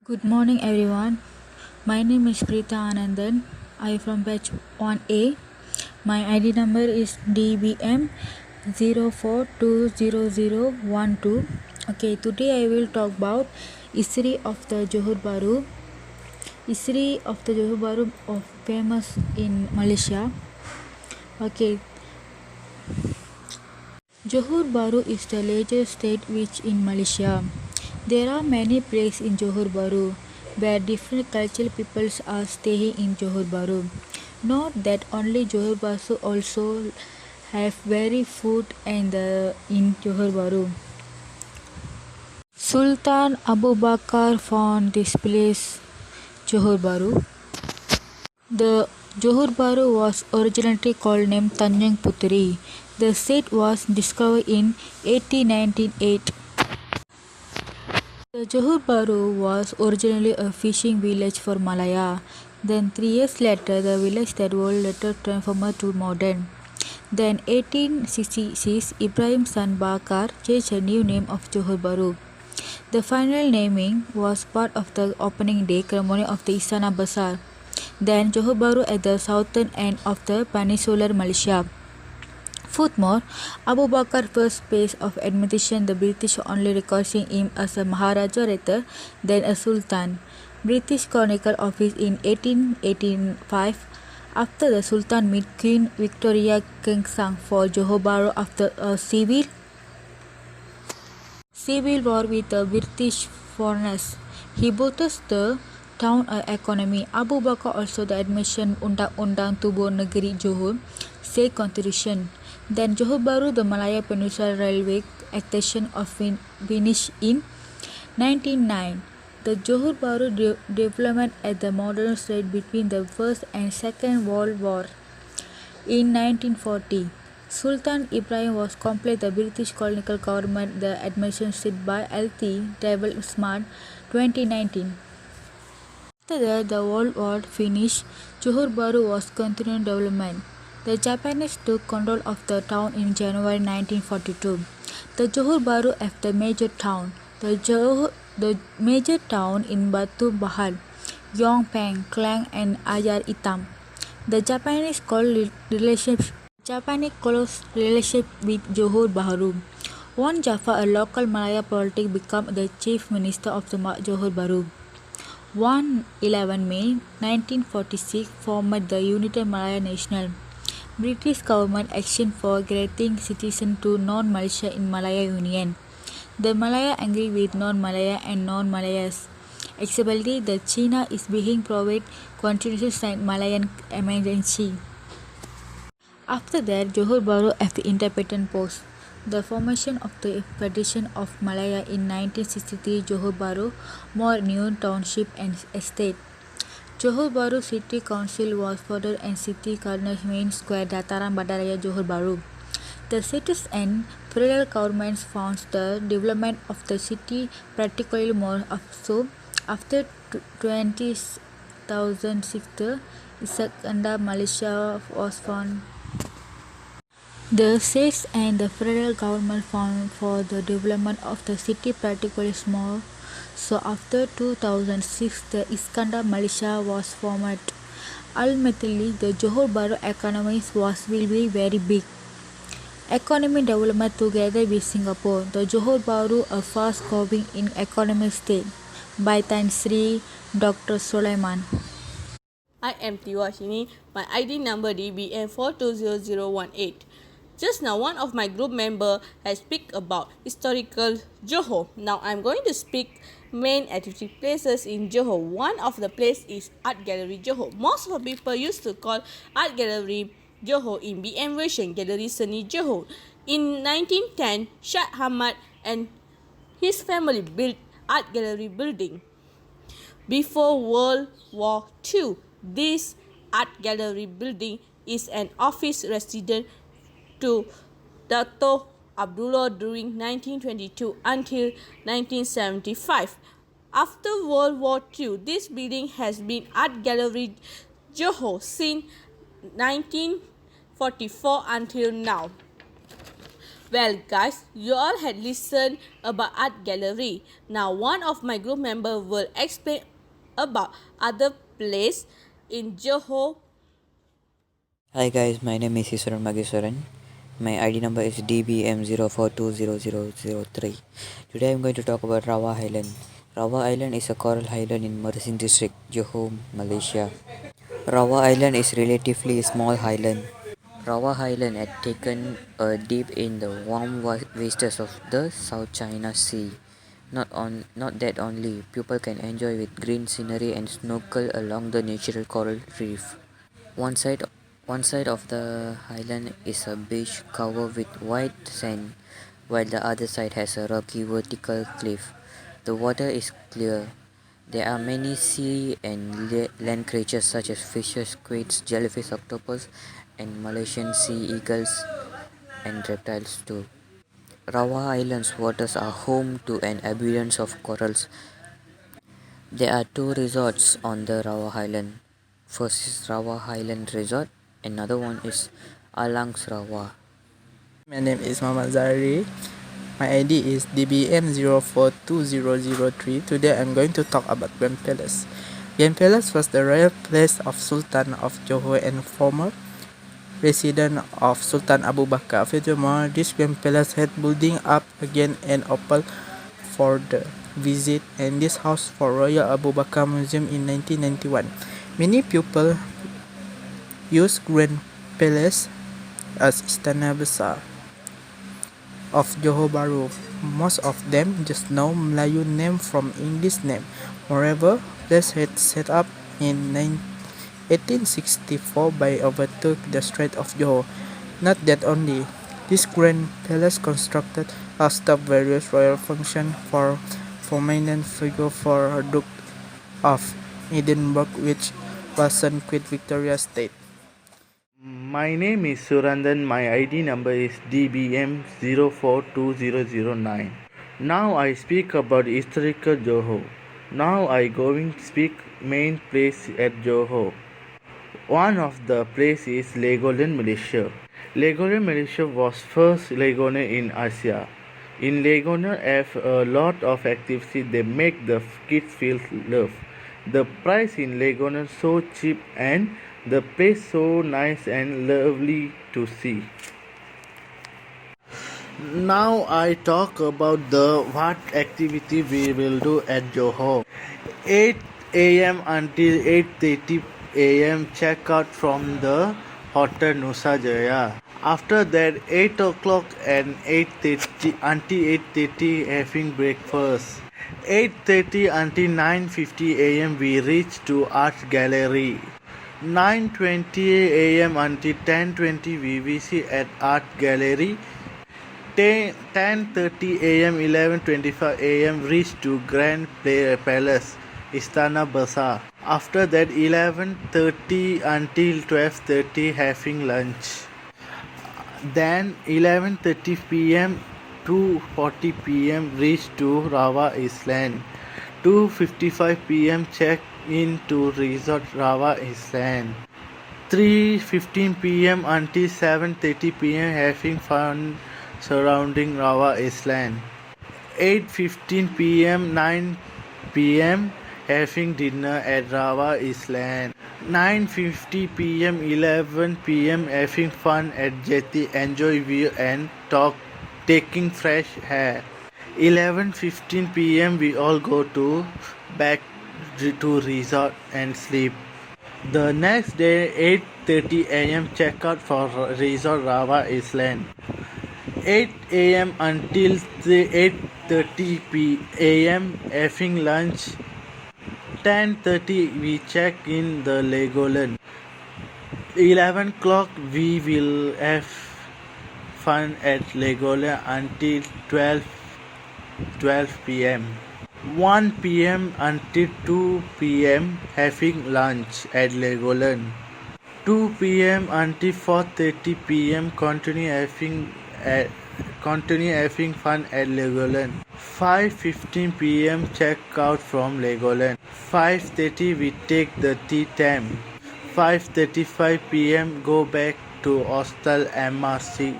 Good morning, everyone. My name is Preeta Anandan. I am from batch 1A. My ID number is DBM 04200012. Okay, today I will talk about history of the Johor Bahru. History of the Johor Bahru of famous in Malaysia. Okay, Johor Bahru is the largest state which in Malaysia. There are many places in Johor Bahru where different cultural peoples are staying in Johor Bahru. Note that only Johor Bahru also have very food and in Johor Bahru. Sultan Abu Bakar found this place, Johor Bahru. The Johor Bahru was originally called named Tanjung Puteri. The site was discovered in 1898. The Johor Bahru was originally a fishing village for Malaya. Then 3 years later, the village that was later transformed to modern. Then 1866, Ibrahim San Bakar changed the new name of Johor Bahru. The final naming was part of the opening day ceremony of the Istana Besar. Then Johor Bahru at the southern end of the peninsular Malaysia. Furthermore, Abu Bakr first place of admission the British only recording him as a Maharaja rather than a Sultan. British Chronicle Office in 1885 after the Sultan met Queen Victoria Kengsang for Johor Bahru after a civil war with the British foreigners. He boosted the town economy. Abu Bakar also the admission Undang-Undang Tubuh Negeri Johor say constitution. Then Johor Bahru, the Malaya Peninsula Railway extension of finished in 1909. The Johor Bahru development at the modern state between the First and Second World War. In 1940, Sultan Ibrahim was complete the British colonial government the administration by L.T. Travel Smart 2019. After the World War finished, Johor Bahru was continuing development. The Japanese took control of the town in January 1942. The Johor Bahru is the major town. The major town in Batu Bahar, Yong Peng, Klang and Ayar Itam. The Japanese close relationship with Johor Bahru. Wan Jaffa, a local Malaya politic, became the chief minister of the Johor Bahru. 11 May 1946 formed the United Malaya National. British government action for granting citizenship to non-Malaysia in Malaya Union. The Malaya angry with non-Malaya and non-Malayas. Accessibility that China is being provide continuous sign Malayan emergency. After that, Johor Bahru as the independent post. The formation of the Federation of Malaya in 1963, Johor Bahru, more new township and estate. Johor Bahru City Council was further and City Cardinal Main Square, Dataran Bandaraya, Johor Bahru. The cities and federal governments found the development of the city practically more so. After 2006, the Iskandar Malaysia was found. The states and the federal government found for the development of the city practically small. So after 2006, the Iskandar Malaysia was formed. Ultimately, the Johor Bahru economy will be very big. Economic development together with Singapore. The Johor Bahru a fast growing in economic state. By Tan Sri Dr. Sulaiman. I am Tiwashini. My ID number DBM 420018. Just now, one of my group member has speak about historical Johor. Now, I am going to speak main activity places in Johor. One of the place is Art Gallery Johor. Most of the people used to call Art Gallery Johor in BM version Gallery Seni Johor. In 1910, Shah Hamad and his family built Art Gallery building. Before World War II, this art gallery building is an office residence to Dato' Abdullah during 1922 until 1975. After World War II, this building has been Art Gallery Johor since 1944 until now. Well, guys, you all had listened about art gallery. Now, one of my group member will explain about other place in Johor. Hi guys, my name is Isuran Mageswaran. My ID number is DBM04200003. Today I'm going to talk about Rawa Island. Rawa Island is a coral island in Mersing district, Johor, Malaysia. Rawa Island is relatively a small island. Rawa Island had taken a dip in the warm waters of the South China Sea. Not that only, people can enjoy with green scenery and snorkel along the natural coral reef. One side one side of the island is a beach covered with white sand, while the other side has a rocky vertical cliff. The water is clear. There are many sea and land creatures such as fishes, squids, jellyfish, octopus, and Malaysian sea eagles and reptiles too. Rawa Island's waters are home to an abundance of corals. There are two resorts on the Rawa Island. First is Rawa Island Resort, another one is Alangs Rawa. My name is Muhammad Zahri. My ID is DBM042003. Today I'm going to talk about Grand Palace. Grand Palace was the royal place of Sultan of Johor and former resident of Sultan Abu Bakar. Furthermore, this Grand Palace had building up again and opened for the visit, and this house for Royal Abu Bakar Museum in 1991. Many people use Grand Palace as Istana Besar of Johor Bahru. Most of them just know Melayu name from English name. Moreover, place had set up in 1864 by overtook the Strait of Johor. Not that only, this grand palace constructed served various royal functions for prominent figure for Duke of Edinburgh, which was on Queen Victoria State. My name is Surandan. My ID number is DBM042009. Now I speak about historical Johor. Now I going to speak main place at Johor. One of the place is Legoland, Malaysia. Legoland, Malaysia was first Legoland in Asia. In Legoland have a lot of activity. They make the kids feel love. The price in Legoland so cheap and the place so nice and lovely to see. Now I talk about the what activity we will do at Johor. 8 a.m. until 8:30 a.m. check out from the Hotel Nusa Jaya. After that 8 o'clock and 8:30 until 8:30 having breakfast. 8:30 until 9:50 a.m. we reach to art gallery. 9:20 a.m. until 10:20 we visit at art gallery. 10:30 a.m. 11:25 a.m. reach to Grand Palace Istana Besar. After that 11:30 until 12:30 having lunch. Then 11:30 p.m. 2:40 p.m. reach to Rawa Island. 2:55 p.m. check in to resort Rawa Island. 3:15 p.m. until 7:30 p.m. having fun surrounding Rawa Island. 8:15 p.m. 9 p.m. having dinner at Rawa Island. 9:50 p.m. 11 p.m. having fun at jetty, enjoy view and talk, taking fresh air. 11:15 p.m. we all go to back to resort and sleep. The next day 8:30 a.m. check out for resort Rawa Island. 8 a.m. until 8:30 a.m. having lunch. 10:30 we check in the Legoland. 11 o'clock we will have fun at Legoland until 12 p.m. 1 p.m. until 2 p.m. having lunch at Legoland. 2 p.m. until 4:30 p.m. continue having fun at Legoland. 5:15 p.m. check out from Legoland. 5:30 we take the tea time. 5:35 p.m. go back to Hostel MRC.